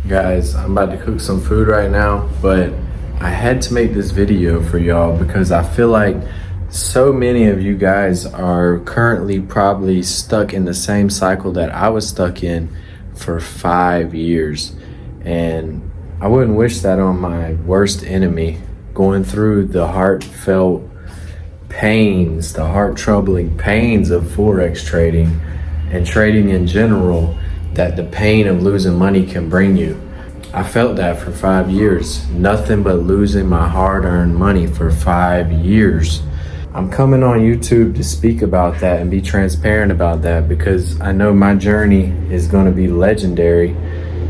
Guys, I'm about to cook some food right now, but I had to make this video for y'all because I feel like so many of you guys are currently probably stuck in the same cycle that I was stuck in for 5 years. And I wouldn't wish that on my worst enemy, going through the heartfelt pains, the heart troubling pains of Forex trading and trading in general that the pain of losing money can bring you. I felt that for 5 years, nothing but losing my hard-earned money for 5 years. I'm coming on YouTube to speak about that and be transparent about that because I know my journey is going to be legendary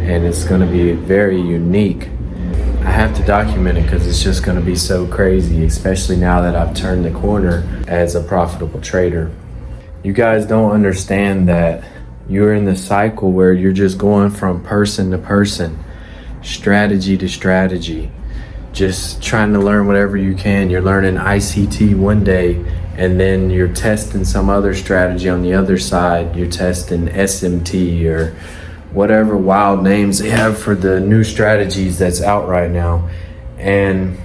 and it's going to be very unique. I have to document it because it's just going to be so crazy, especially now that I've turned the corner as a profitable trader. You guys don't understand that you're in the cycle where you're just going from person to person, strategy to strategy, just trying to learn whatever you can. You're learning ICT one day and then you're testing some other strategy on the other side. You're testing SMT or whatever wild names they have for the new strategies that's out right now. And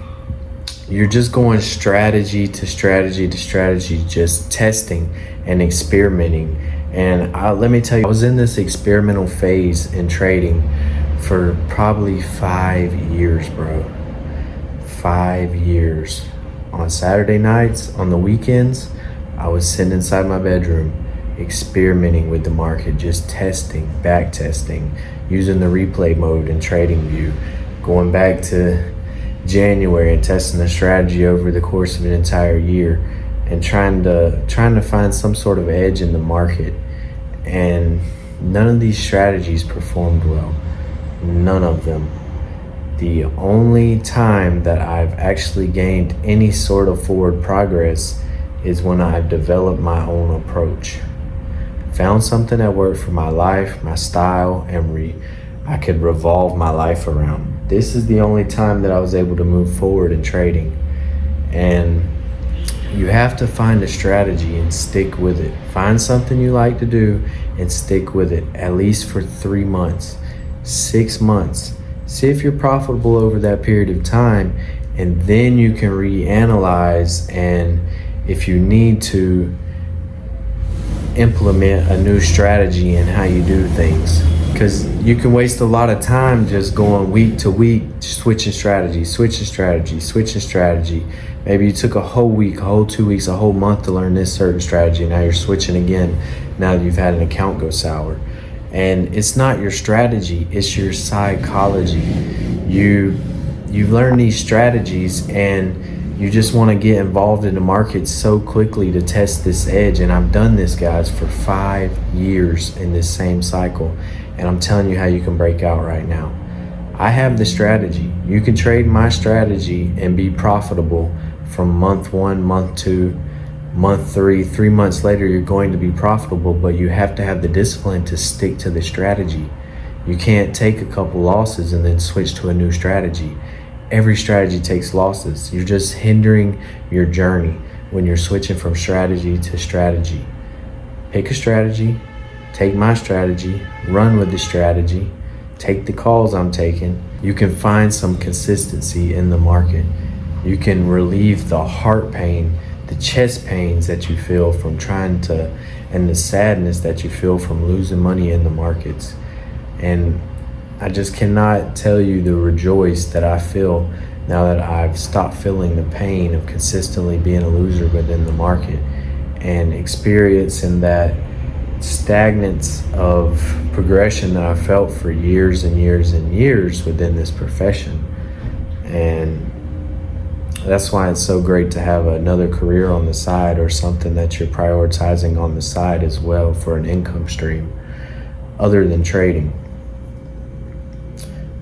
you're just going strategy to strategy to strategy, just testing and experimenting. And let me tell you, I was in this experimental phase in trading for probably 5 years, bro. 5 years. On Saturday nights, on the weekends, I was sitting inside my bedroom, experimenting with the market, just testing, back testing, using the replay mode in TradingView, going back to January and testing the strategy over the course of an entire year and trying to find some sort of edge in the market. And none of these strategies performed well. None of them. The only time that I've actually gained any sort of forward progress is when I've developed my own approach. Found something that worked for my life, my style, and I could revolve my life around. This is the only time that I was able to move forward in trading. And you have to find a strategy and stick with it. Find something you like to do and stick with it, at least for 3 months, 6 months. See if you're profitable over that period of time, and then you can reanalyze, and if you need to, implement a new strategy in how you do things. Because you can waste a lot of time just going week to week, switching strategy. Maybe you took a whole week, a whole 2 weeks, a whole month to learn this certain strategy. Now you're switching again now that you've had an account go sour. And it's not your strategy, it's your psychology. You learn these strategies and you just want to get involved in the market so quickly to test this edge. And I've done this, guys, for 5 years in this same cycle. And I'm telling you how you can break out right now. I have the strategy. You can trade my strategy and be profitable from month 1, month 2, month 3. 3 months later, you're going to be profitable, but you have to have the discipline to stick to the strategy. You can't take a couple losses and then switch to a new strategy. Every strategy takes losses. You're just hindering your journey when you're switching from strategy to strategy. Pick a strategy, take my strategy, run with the strategy, take the calls I'm taking. You can find some consistency in the market. You can relieve the heart pain, the chest pains that you feel from and the sadness that you feel from losing money in the markets. And I just cannot tell you the rejoice that I feel now that I've stopped feeling the pain of consistently being a loser within the market and experiencing that stagnance of progression that I felt for years and years and years within this profession. And that's why it's so great to have another career on the side or something that you're prioritizing on the side as well for an income stream other than trading.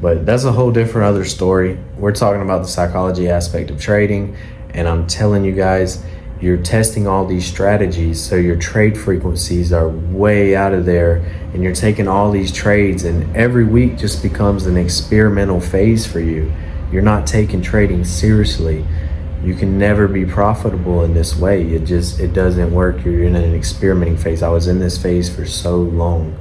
But that's a whole different other story. We're talking about the psychology aspect of trading, and I'm telling you guys, you're testing all these strategies, so your trade frequencies are way out of there, and you're taking all these trades, and every week just becomes an experimental phase for you. You're not taking trading seriously. You can never be profitable in this way. It doesn't work. You're in an experimenting phase. I was in this phase for so long.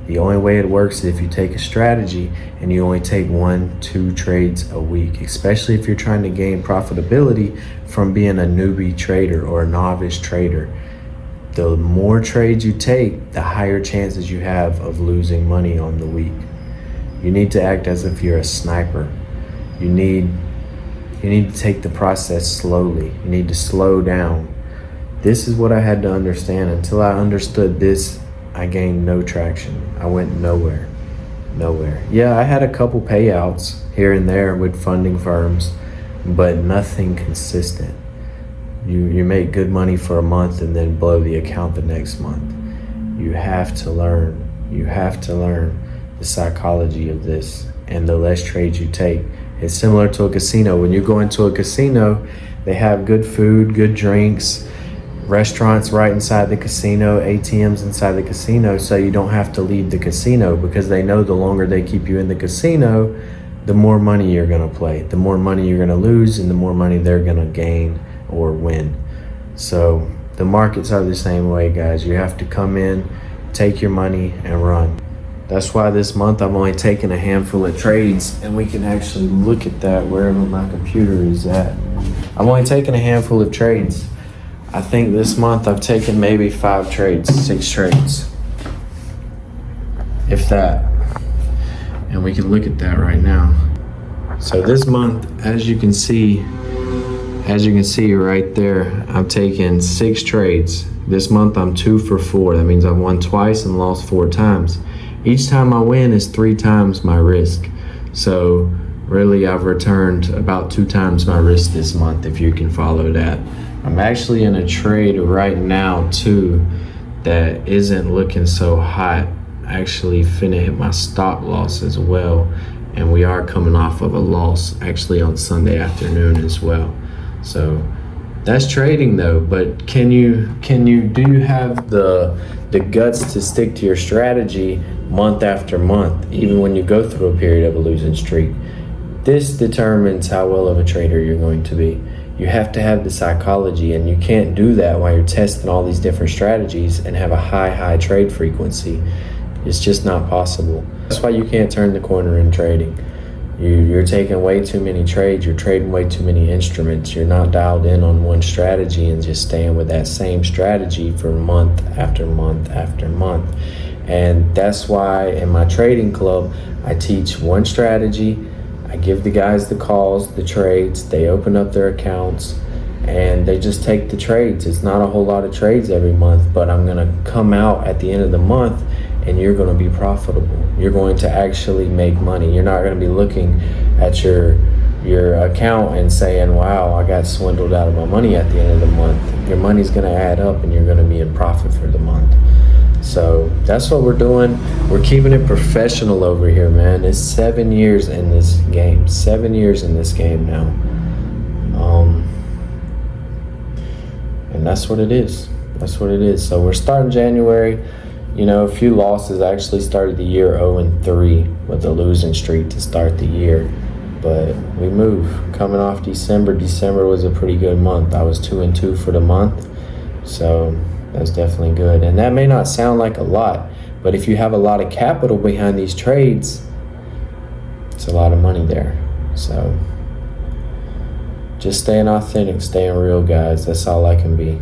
The only way it works is if you take a strategy and you only take 1-2 trades a week, especially if you're trying to gain profitability from being a newbie trader or a novice trader. The more trades you take, the higher chances you have of losing money on the week. You need to act as if you're a sniper. You need to take the process slowly. You need to slow down. This is what I had to understand. Until I understood this, I gained no traction. I went nowhere. Yeah, I had a couple payouts here and there with funding firms, but nothing consistent. You make good money for a month and then blow the account the next month. You have to learn the psychology of this, and the less trades you take. It's similar to a casino. When you go into a casino, they have good food, good drinks, restaurants right inside the casino, ATMs inside the casino, so you don't have to leave the casino, because they know the longer they keep you in the casino, the more money you're gonna play, the more money you're gonna lose, and the more money they're gonna gain or win. So the markets are the same way, guys. You have to come in, take your money, and run. That's why this month I've only taken a handful of trades, and we can actually look at that wherever my computer is at. I've only taken a handful of trades. I think this month I've taken maybe 5 trades, 6 trades, if that. And we can look at that right now. So this month, as you can see right there, I've taken 6 trades. This month I'm 2 for 4. That means I've won twice and lost 4 times. Each time I win is 3 times my risk. So really I've returned about 2 times my risk this month, if you can follow that. I'm actually in a trade right now too that isn't looking so hot. Actually finna hit my stop loss as well, and we are coming off of a loss actually on Sunday afternoon as well. So that's trading though. But do you have the guts to stick to your strategy month after month, even when you go through a period of a losing streak? This determines how well of a trader you're going to be. You have to have the psychology, and you can't do that while you're testing all these different strategies and have a high trade frequency. It's just not possible. That's why you can't turn the corner in trading. You're taking way too many trades. You're trading way too many instruments. You're not dialed in on one strategy and just staying with that same strategy for month after month after month. And that's why in my trading club, I teach one strategy. I give the guys the calls, the trades. They open up their accounts and they just take the trades. It's not a whole lot of trades every month, but I'm gonna come out at the end of the month and you're gonna be profitable. You're going to actually make money. You're not gonna be looking at your account and saying, wow, I got swindled out of my money at the end of the month. Your money's gonna add up and you're gonna be in profit for the month. So that's what we're doing. We're keeping it professional over here, man. It's 7 years in this game. 7 years in this game now. And that's what it is. That's what it is. So we're starting January. You know, a few losses. I actually started the year 0-3 with a losing streak to start the year. But we move. Coming off December. December was a pretty good month. I was 2-2 for the month. So that's definitely good. And that may not sound like a lot, but if you have a lot of capital behind these trades, it's a lot of money there. So just staying authentic, staying real, guys. That's all I can be.